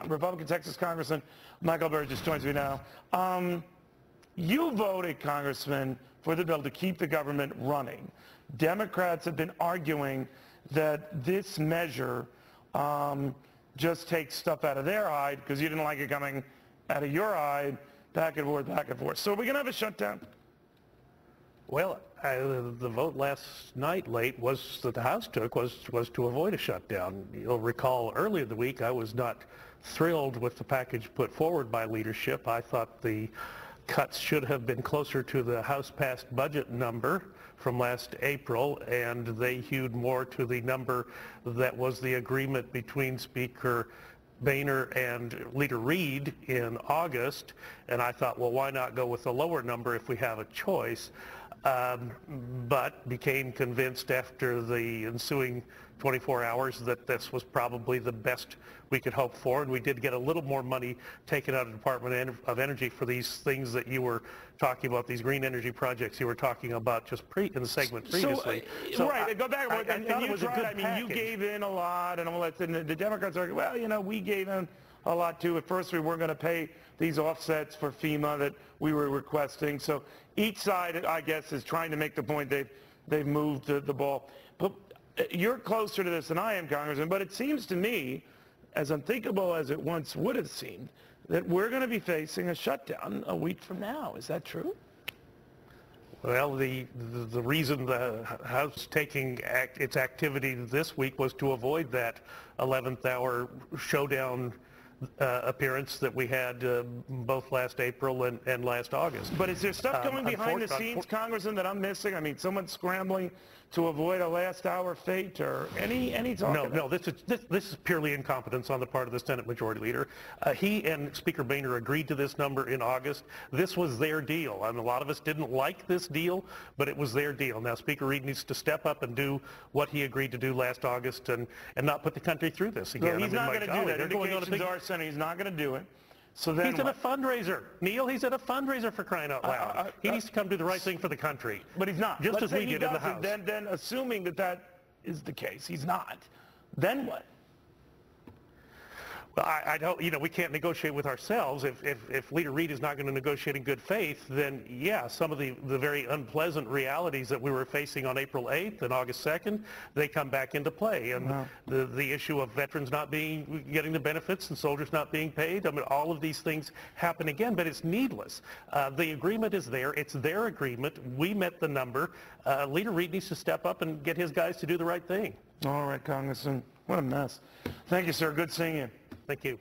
Republican Texas Congressman Michael Burgess joins me now. You voted, Congressman, for the bill to keep the government running. Democrats have been arguing that this measure just takes stuff out of their hide because you didn't like it coming out of your hide, back and forth, back and forth. So are we going to have a shutdown? Well, the vote last night late was that the House took was to avoid a shutdown. You'll recall earlier in the week I was not thrilled with the package put forward by leadership. I thought the cuts should have been closer to the House-passed budget number from last April, and they hewed more to the number that was the agreement between Speaker Boehner and Leader Reid in August, and I thought, well, why not go with a lower number if we have a choice? But became convinced after the ensuing 24 hours that this was probably the best we could hope for, and we did get a little more money taken out of the Department of Energy for these things that you were talking about, these green energy projects you were talking about just in the segment previously. Right, go back and you tried, I mean, you gave in a lot, and all that, and the Democrats are, well, you know, we gave in a lot too. At first we weren't going to pay these offsets for FEMA that we were requesting. So each side, I guess, is trying to make the point they've moved the ball. But you're closer to this than I am, Congressman, but it seems to me, as unthinkable as it once would have seemed, that we're going to be facing a shutdown a week from now. Is that true? Well, the reason the House taking its activity this week was to avoid that 11th hour showdown appearance that we had both last April and last August. But is there stuff going behind the scenes, Congressman, that I'm missing? I mean, someone scrambling to avoid a last hour fate or any talk? No, this is purely incompetence on the part of the Senate Majority Leader. He and Speaker Boehner agreed to this number in August. This was their deal. I mean, a lot of us didn't like this deal, but it was their deal. Now, Speaker Reid needs to step up and do what he agreed to do last August and not put the country through this again. No, he's not going to do that. Indications are, Senator, he's not going to do it. So then he's at a fundraiser. Neil, he's at a fundraiser, for crying out loud. He needs to come do the right thing for the country. But he's not. Just as we did in the House. Then assuming that is the case, he's not. Then what? Well, I don't, you know, we can't negotiate with ourselves. If Leader Reid is not going to negotiate in good faith, then yeah, some of the very unpleasant realities that we were facing on April 8th and August 2nd, they come back into play. And the issue of veterans not getting the benefits and soldiers not being paid, I mean, all of these things happen again, but it's needless. The agreement is there. It's their agreement. We met the number. Leader Reid needs to step up and get his guys to do the right thing. All right, Congressman. What a mess. Thank you, sir. Good seeing you. Thank you.